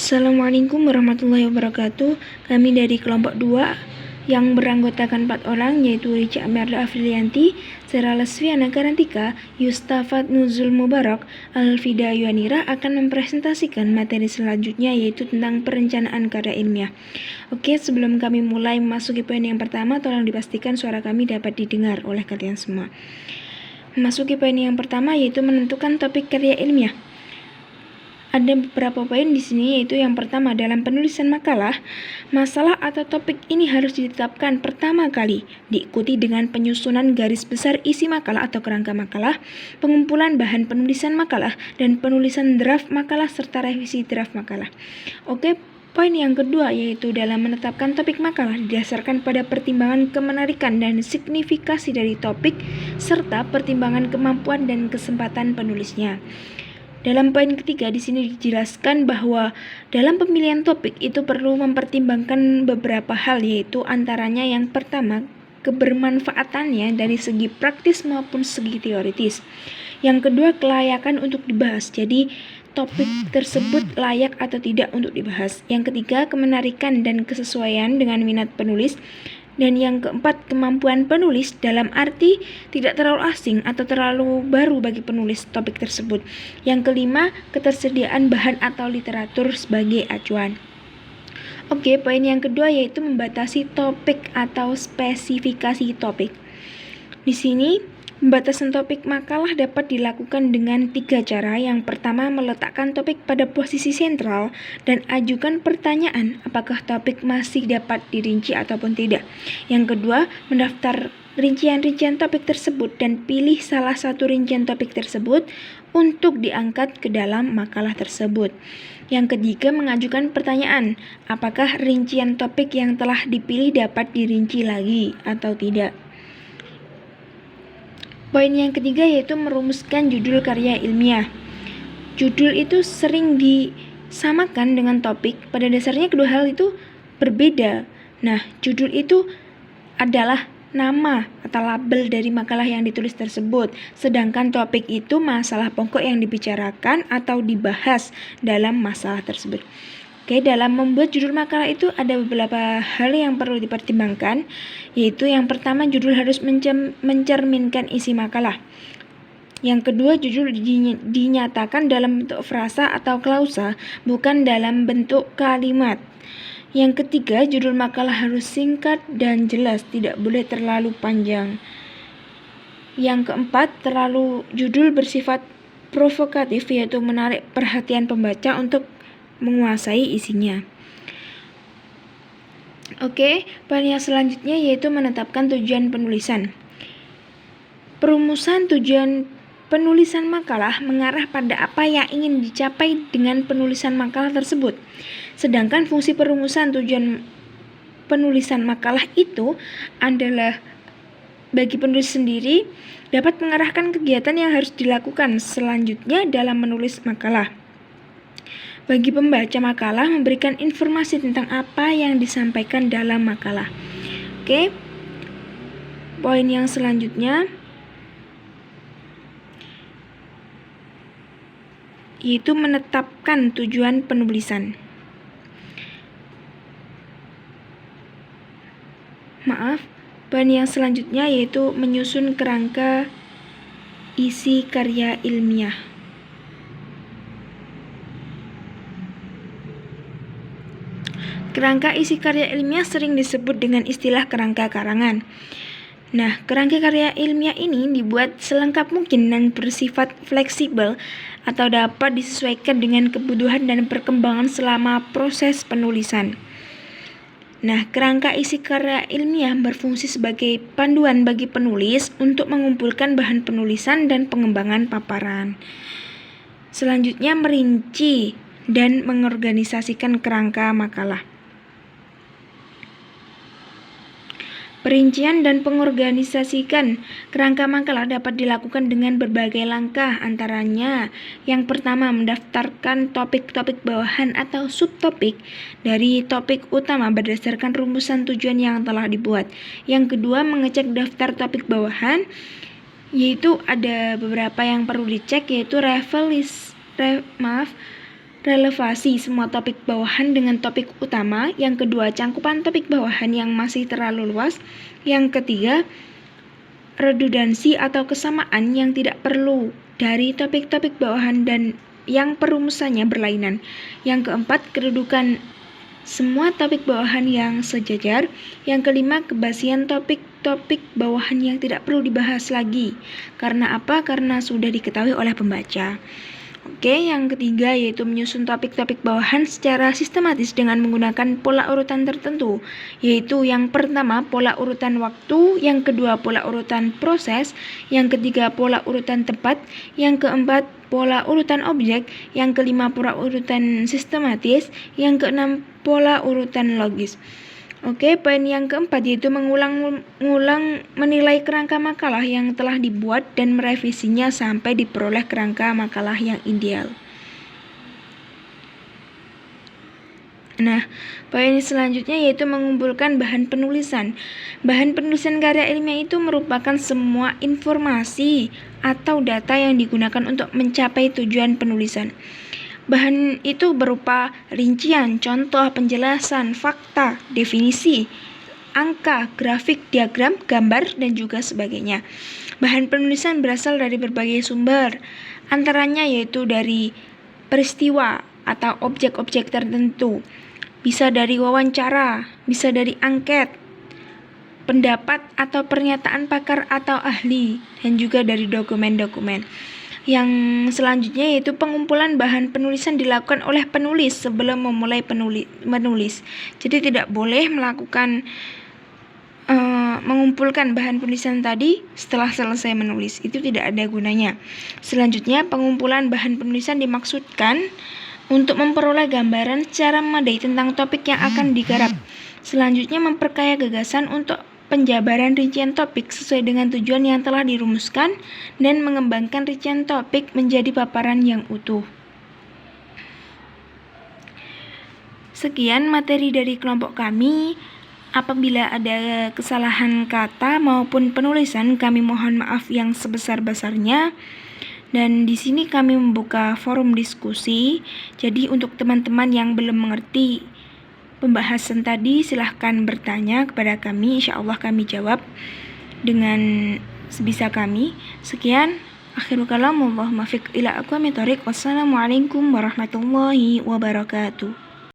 Assalamualaikum warahmatullahi wabarakatuh. Kami dari kelompok 2 yang beranggotakan 4 orang, yaitu Rica Amerda Afrilianti, Sera Lesviana Karantika, Yustafat Nuzul Mubarak, Alfida Yuanira akan mempresentasikan materi selanjutnya, yaitu tentang perencanaan karya ilmiah. Oke, sebelum kami mulai memasuki poin yang pertama, tolong dipastikan suara kami dapat didengar oleh kalian semua. Memasuki poin yang pertama, yaitu menentukan topik karya ilmiah. Ada beberapa poin di sini, yaitu yang pertama, dalam penulisan makalah, masalah atau topik ini harus ditetapkan pertama kali, diikuti dengan penyusunan garis besar isi makalah atau kerangka makalah, pengumpulan bahan penulisan makalah, dan penulisan draft makalah serta revisi draft makalah. Oke, poin yang kedua, yaitu dalam menetapkan topik makalah didasarkan pada pertimbangan kemenarikan dan signifikasi dari topik, serta pertimbangan kemampuan dan kesempatan penulisnya. Dalam poin ketiga, di sini dijelaskan bahwa dalam pemilihan topik itu perlu mempertimbangkan beberapa hal, yaitu antaranya yang pertama, kebermanfaatannya dari segi praktis maupun segi teoritis. Yang kedua, kelayakan untuk dibahas. Jadi, topik tersebut layak atau tidak untuk dibahas. Yang ketiga, kemenarikan dan kesesuaian dengan minat penulis. Dan yang keempat, kemampuan penulis dalam arti tidak terlalu asing atau terlalu baru bagi penulis topik tersebut. Yang kelima, ketersediaan bahan atau literatur sebagai acuan. Oke, poin yang kedua yaitu membatasi topik atau spesifikasi topik. Di sini, pembatasan topik makalah dapat dilakukan dengan 3 cara. Yang pertama, meletakkan topik pada posisi sentral dan ajukan pertanyaan apakah topik masih dapat dirinci ataupun tidak. Yang kedua, mendaftar rincian-rincian topik tersebut dan pilih salah satu rincian topik tersebut untuk diangkat ke dalam makalah tersebut. Yang ketiga, mengajukan pertanyaan apakah rincian topik yang telah dipilih dapat dirinci lagi atau tidak. Poin yang ketiga yaitu merumuskan judul karya ilmiah. Judul itu sering disamakan dengan topik, pada dasarnya kedua hal itu berbeda. Nah, judul itu adalah nama atau label dari makalah yang ditulis tersebut, sedangkan topik itu masalah pokok yang dibicarakan atau dibahas dalam masalah tersebut. Oke, dalam membuat judul makalah itu ada beberapa hal yang perlu dipertimbangkan, yaitu yang pertama, judul harus mencerminkan isi makalah. Yang kedua, judul dinyatakan dalam bentuk frasa atau klausa, bukan dalam bentuk kalimat. Yang ketiga, judul makalah harus singkat dan jelas, tidak boleh terlalu panjang. Yang keempat, judul bersifat provokatif, yaitu menarik perhatian pembaca untuk menguasai isinya. Oke, poin yang selanjutnya yaitu menetapkan tujuan penulisan. Perumusan tujuan penulisan makalah mengarah pada apa yang ingin dicapai dengan penulisan makalah tersebut. Sedangkan fungsi perumusan tujuan penulisan makalah itu adalah bagi penulis sendiri dapat mengarahkan kegiatan yang harus dilakukan selanjutnya dalam menulis makalah. Bagi pembaca makalah, memberikan informasi tentang apa yang disampaikan dalam makalah. Oke, poin yang selanjutnya yaitu menetapkan tujuan penulisan. Poin yang selanjutnya yaitu menyusun kerangka isi karya ilmiah. Kerangka isi karya ilmiah sering disebut dengan istilah kerangka karangan. Nah, kerangka karya ilmiah ini dibuat selengkap mungkin dan bersifat fleksibel atau dapat disesuaikan dengan kebutuhan dan perkembangan selama proses penulisan. Nah, kerangka isi karya ilmiah berfungsi sebagai panduan bagi penulis untuk mengumpulkan bahan penulisan dan pengembangan paparan. Selanjutnya, merinci dan mengorganisasikan kerangka makalah. Perincian dan pengorganisasikan kerangka makalah dapat dilakukan dengan berbagai langkah, antaranya yang pertama, mendaftarkan topik-topik bawahan atau subtopik dari topik utama berdasarkan rumusan tujuan yang telah dibuat. Yang kedua, mengecek daftar topik bawahan, yaitu ada beberapa yang perlu dicek, yaitu relevasi semua topik bawahan dengan topik utama. Yang kedua, cangkupan topik bawahan yang masih terlalu luas. Yang ketiga, redundansi atau kesamaan yang tidak perlu dari topik-topik bawahan dan yang perumusannya berlainan. Yang keempat, kedudukan semua topik bawahan yang sejajar. Yang kelima, kebasian topik-topik bawahan yang tidak perlu dibahas lagi. Karena apa? Karena sudah diketahui oleh pembaca. Oke, yang ketiga yaitu menyusun topik-topik bawahan secara sistematis dengan menggunakan pola urutan tertentu, yaitu yang pertama pola urutan waktu, yang kedua pola urutan proses, yang ketiga pola urutan tempat, yang keempat pola urutan objek, yang kelima pola urutan sistematis, yang keenam pola urutan logis. Oke, poin yang keempat yaitu mengulang menilai kerangka makalah yang telah dibuat dan merevisinya sampai diperoleh kerangka makalah yang ideal. Nah, poin selanjutnya yaitu mengumpulkan bahan penulisan. Bahan penulisan karya ilmiah itu merupakan semua informasi atau data yang digunakan untuk mencapai tujuan penulisan. Bahan itu berupa rincian, contoh, penjelasan, fakta, definisi, angka, grafik, diagram, gambar, dan juga sebagainya. Bahan penulisan berasal dari berbagai sumber, antaranya yaitu dari peristiwa atau objek-objek tertentu, bisa dari wawancara, bisa dari angket, pendapat atau pernyataan pakar atau ahli, dan juga dari dokumen-dokumen. Yang selanjutnya yaitu pengumpulan bahan penulisan dilakukan oleh penulis sebelum memulai menulis. Jadi tidak boleh melakukan mengumpulkan bahan penulisan tadi setelah selesai menulis. Itu tidak ada gunanya. Selanjutnya, pengumpulan bahan penulisan dimaksudkan untuk memperoleh gambaran secara memadai tentang topik yang akan digarap. Selanjutnya, memperkaya gagasan untuk penjabaran rincian topik sesuai dengan tujuan yang telah dirumuskan dan mengembangkan rincian topik menjadi paparan yang utuh. Sekian materi dari kelompok kami. Apabila ada kesalahan kata maupun penulisan, kami mohon maaf yang sebesar-besarnya. Dan di sini kami membuka forum diskusi. Jadi untuk teman-teman yang belum mengerti pembahasan tadi, silahkan bertanya kepada kami. Insya Allah kami jawab dengan sebisa kami. Sekian. Akhirul kalam. Wallahul muwaffiq ila aqwamit thoriq. Wassalamualaikum warahmatullahi wabarakatuh.